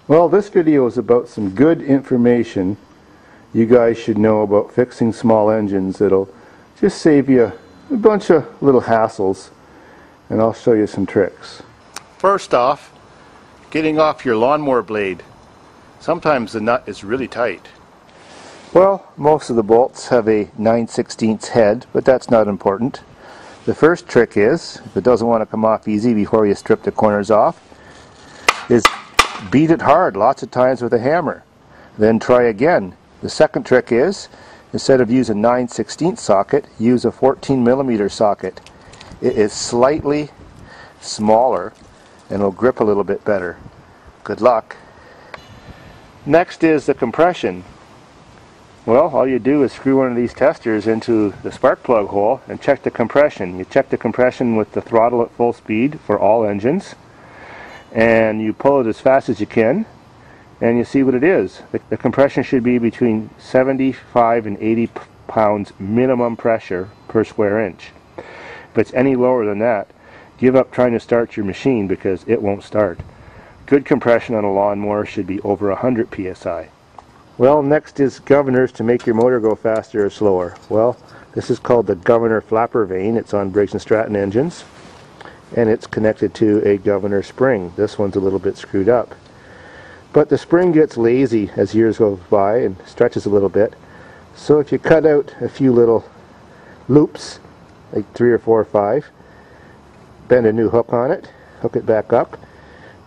Well, this video is about some good information you guys should know about fixing small engines. It'll just save you a bunch of little hassles, and I'll show you some tricks. First off, getting off your lawnmower blade. Sometimes the nut is really tight. Well, most of the bolts have a 9/16 head, but that's not important. The first trick is, if it doesn't want to come off easy before you strip the corners off, is beat it hard lots of times with a hammer. Then try again. The second trick is, instead of using a 9/16 socket, use a 14mm socket. It is slightly smaller and will grip a little bit better. Good luck. Next is the compression. Well, all you do is screw one of these testers into the spark plug hole and check the compression. You check the compression with the throttle at full speed for all engines, and you pull it as fast as you can, and you see what it is. The compression should be between 75 and 80 pounds minimum pressure per square inch. If it's any lower than that, give up trying to start your machine because it won't start. Good compression on a lawnmower should be over 100 psi. Well, next is governors to make your motor go faster or slower. Well, this is called the governor flapper vane. It's on Briggs & Stratton engines, and it's connected to a governor spring. This one's a little bit screwed up. But the spring gets lazy as years go by and stretches a little bit. So if you cut out a few little loops, like 3 or 4 or 5, bend a new hook on it, hook it back up,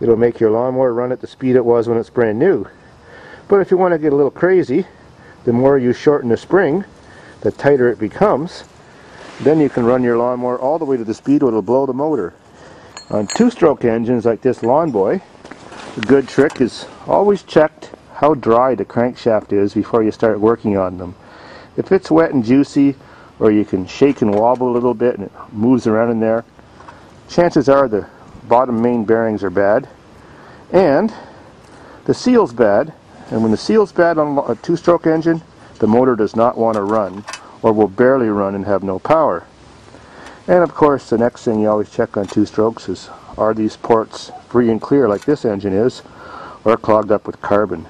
it'll make your lawnmower run at the speed it was when it's brand new. But if you want to get a little crazy, the more you shorten the spring, the tighter it becomes. Then you can run your lawnmower all the way to the speed where it'll blow the motor. On 2-stroke engines like this Lawn Boy, a good trick is always check how dry the crankshaft is before you start working on them. If it's wet and juicy, or you can shake and wobble a little bit and it moves around in there, chances are the bottom main bearings are bad, and the seal's bad. And when the seal's bad on a 2-stroke engine, the motor does not want to run, or will barely run and have no power. And of course, the next thing you always check on 2-strokes is, are these ports free and clear like this engine is, or clogged up with carbon?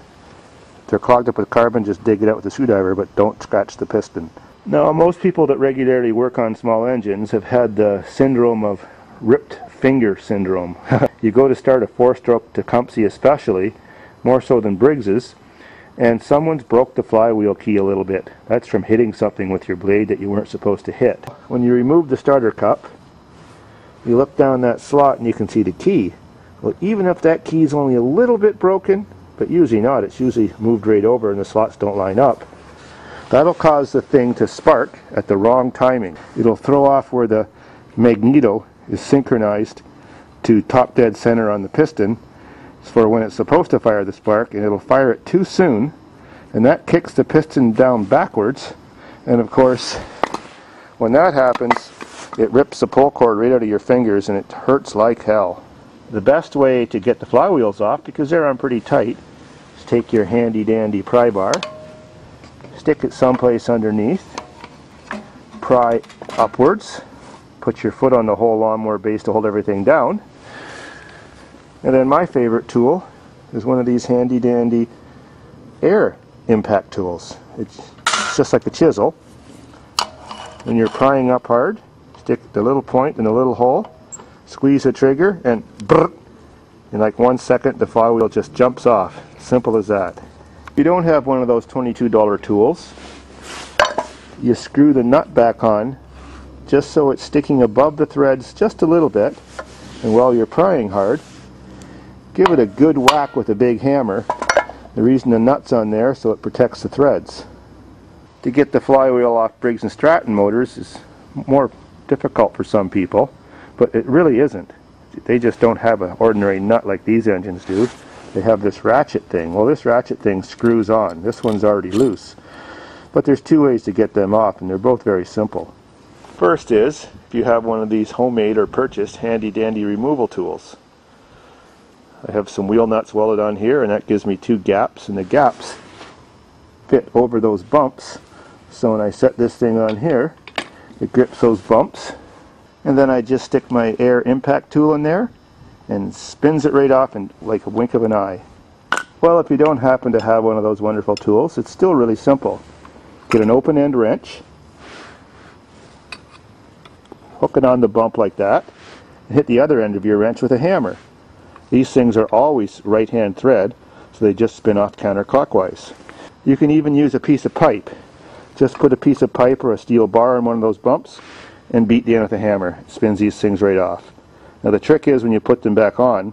If they're clogged up with carbon, just dig it out with a screwdriver, but don't scratch the piston. Now, most people that regularly work on small engines have had the syndrome of ripped finger syndrome. You go to start a 4-stroke Tecumseh especially, more so than Briggs's, and someone's broke the flywheel key a little bit. That's from hitting something with your blade that you weren't supposed to hit. When you remove the starter cup, you look down that slot and you can see the key. Well, even if that key is only a little bit broken, but usually not, it's usually moved right over and the slots don't line up, that'll cause the thing to spark at the wrong timing. It'll throw off where the magneto is synchronized to top dead center on the piston for when it's supposed to fire the spark, and it'll fire it too soon, and that kicks the piston down backwards, and of course when that happens it rips the pull cord right out of your fingers and it hurts like hell. The best way to get the flywheels off, because they're on pretty tight, is take your handy dandy pry bar, stick it someplace underneath, pry upwards, put your foot on the whole lawnmower base to hold everything down. And then my favorite tool is one of these handy dandy air impact tools. It's just like a chisel. When you're prying up hard, stick the little point in the little hole, squeeze the trigger, and brrr, in like 1 second the flywheel just jumps off. Simple as that. If you don't have one of those $22 tools, you screw the nut back on just so it's sticking above the threads just a little bit, and while you're prying hard, give it a good whack with a big hammer. The reason the nut's on there so it protects the threads. To get the flywheel off Briggs & Stratton motors is more difficult for some people, but it really isn't. They just don't have an ordinary nut like these engines do. They have this ratchet thing. Well, this ratchet thing screws on. This one's already loose. But there's 2 ways to get them off, and they're both very simple. First is, if you have one of these homemade or purchased handy dandy removal tools. I have some wheel nuts welded on here, and that gives me 2 gaps, and the gaps fit over those bumps. So when I set this thing on here, it grips those bumps, and then I just stick my air impact tool in there and spins it right off in like a wink of an eye. Well, if you don't happen to have one of those wonderful tools, it's still really simple. Get an open-end wrench, hook it on the bump like that, and hit the other end of your wrench with a hammer. These things are always right-hand thread, so they just spin off counterclockwise. You can even use a piece of pipe. Just put a piece of pipe or a steel bar on one of those bumps and beat the end with a hammer. It spins these things right off. Now the trick is when you put them back on,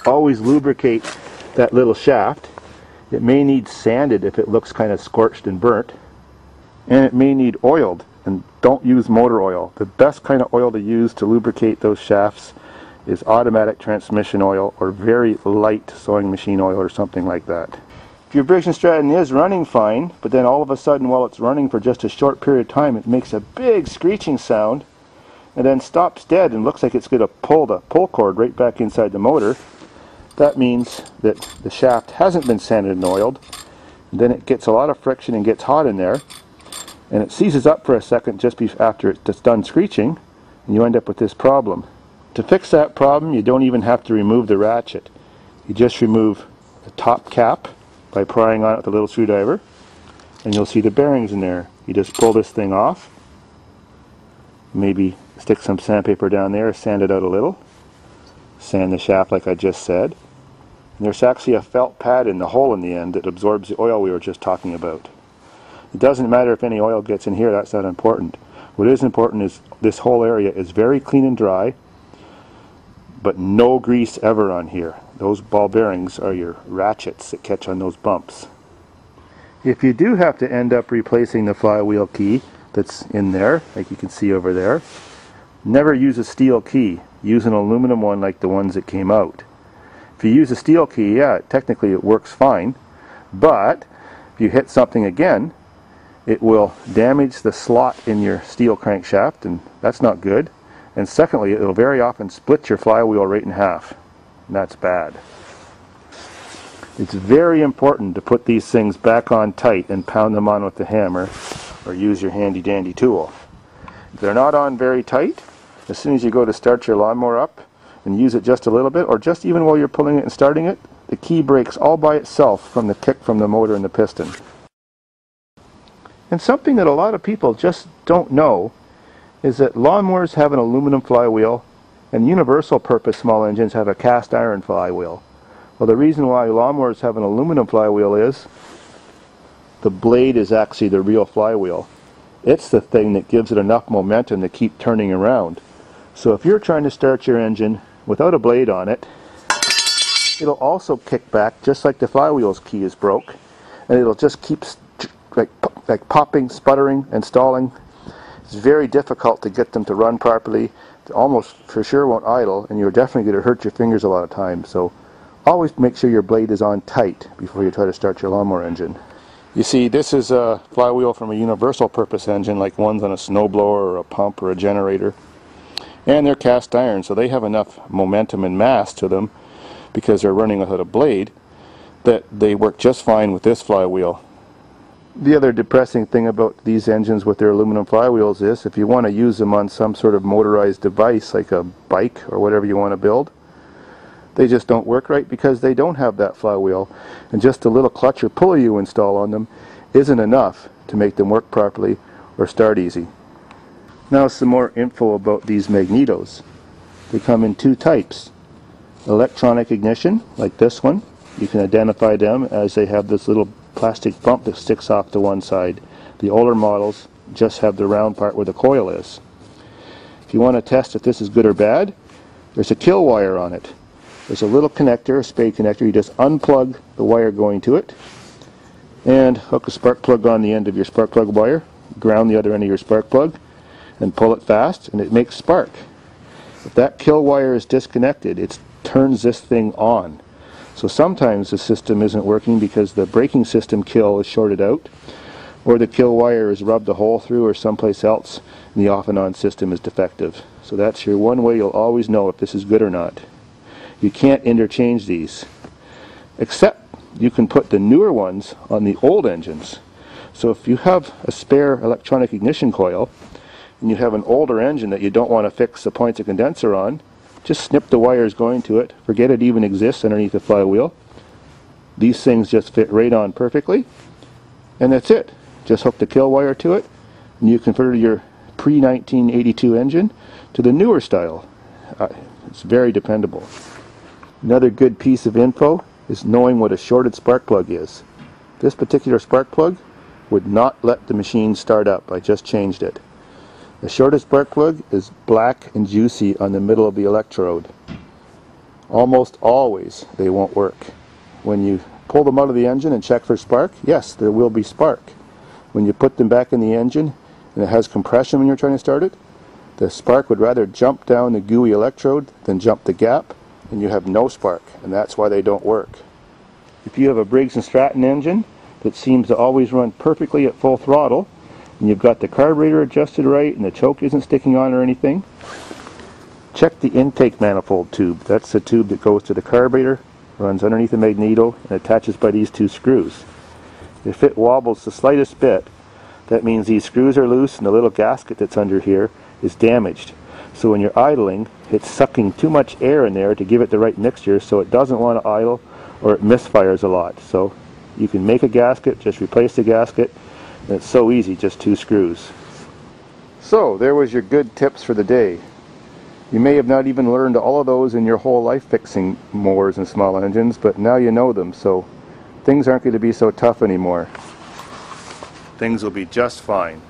always lubricate that little shaft. It may need sanded if it looks kind of scorched and burnt, and it may need oiled, and don't use motor oil. The best kind of oil to use to lubricate those shafts is automatic transmission oil or very light sewing machine oil or something like that. If your Briggs & Stratton is running fine, but then all of a sudden while it's running for just a short period of time it makes a big screeching sound and then stops dead and looks like it's going to pull the pull cord right back inside the motor, that means that the shaft hasn't been sanded and oiled. And then it gets a lot of friction and gets hot in there, and it seizes up for a second just after it's done screeching, and you end up with this problem. To fix that problem, you don't even have to remove the ratchet. You just remove the top cap by prying on it with a little screwdriver, and you'll see the bearings in there. You just pull this thing off, maybe stick some sandpaper down there, sand it out a little, sand the shaft like I just said. And there's actually a felt pad in the hole in the end that absorbs the oil we were just talking about. It doesn't matter if any oil gets in here, that's not important. What is important is this whole area is very clean and dry, but no grease ever on here. Those ball bearings are your ratchets that catch on those bumps. If you do have to end up replacing the flywheel key that's in there, like you can see over there, never use a steel key. Use an aluminum one like the ones that came out. If you use a steel key, yeah, technically it works fine, but if you hit something again, it will damage the slot in your steel crankshaft, and that's not good. And secondly, it will very often split your flywheel right in half, and that's bad. It's very important to put these things back on tight and pound them on with the hammer, or use your handy dandy tool. If they're not on very tight, as soon as you go to start your lawnmower up and use it just a little bit, or just even while you're pulling it and starting it, the key breaks all by itself from the kick from the motor and the piston. And something that a lot of people just don't know is that lawnmowers have an aluminum flywheel and universal purpose small engines have a cast iron flywheel. Well, the reason why lawnmowers have an aluminum flywheel is the blade is actually the real flywheel. It's the thing that gives it enough momentum to keep turning around. So if you're trying to start your engine without a blade on it, it'll also kick back just like the flywheel's key is broke, and it'll just keep like popping, sputtering, and stalling. It's very difficult to get them to run properly. They almost for sure won't idle, and you're definitely going to hurt your fingers a lot of times. So always make sure your blade is on tight before you try to start your lawnmower engine. You see, this is a flywheel from a universal purpose engine, like ones on a snowblower or a pump or a generator. And they're cast iron, so they have enough momentum and mass to them because they're running without a blade that they work just fine with this flywheel. The other depressing thing about these engines with their aluminum flywheels is if you want to use them on some sort of motorized device like a bike or whatever you want to build, they just don't work right because they don't have that flywheel, and just a little clutch or pulley you install on them isn't enough to make them work properly or start easy. Now some more info about these magnetos. They come in two types. Electronic ignition, like this one. You can identify them as they have this little plastic bump that sticks off to one side. The older models just have the round part where the coil is. If you want to test if this is good or bad, there's a kill wire on it. There's a little connector, a spade connector. You just unplug the wire going to it and hook a spark plug on the end of your spark plug wire, ground the other end of your spark plug, and pull it fast, and it makes spark. If that kill wire is disconnected, it turns this thing on. So sometimes the system isn't working because the braking system kill is shorted out, or the kill wire is rubbed a hole through or someplace else, and the off and on system is defective. So that's your one way you'll always know if this is good or not. You can't interchange these, except you can put the newer ones on the old engines. So if you have a spare electronic ignition coil, and you have an older engine that you don't want to fix the points of condenser on, Just snip the wires going to it. Forget it even exists underneath the flywheel. These things just fit right on perfectly. And that's it. Just hook the kill wire to it, and you converted your pre-1982 engine to the newer style. It's very dependable. Another good piece of info is knowing what a shorted spark plug is. This particular spark plug would not let the machine start up. I just changed it. The shorted spark plug is black and juicy on the middle of the electrode. Almost always they won't work. When you pull them out of the engine and check for spark, yes, there will be spark. When you put them back in the engine and it has compression when you're trying to start it, the spark would rather jump down the gooey electrode than jump the gap, and you have no spark, and that's why they don't work. If you have a Briggs & Stratton engine that seems to always run perfectly at full throttle, and you've got the carburetor adjusted right and the choke isn't sticking on or anything, check the intake manifold tube. That's the tube that goes to the carburetor, runs underneath the magneto, and attaches by these two screws. If it wobbles the slightest bit, that means these screws are loose and the little gasket that's under here is damaged. So when you're idling, it's sucking too much air in there to give it the right mixture, so it doesn't want to idle or it misfires a lot. So you can make a gasket, just replace the gasket, and it's so easy, just 2 screws. So there was your good tips for the day. You may have not even learned all of those in your whole life fixing mowers and small engines, but now you know them, so things aren't going to be so tough anymore. Things will be just fine.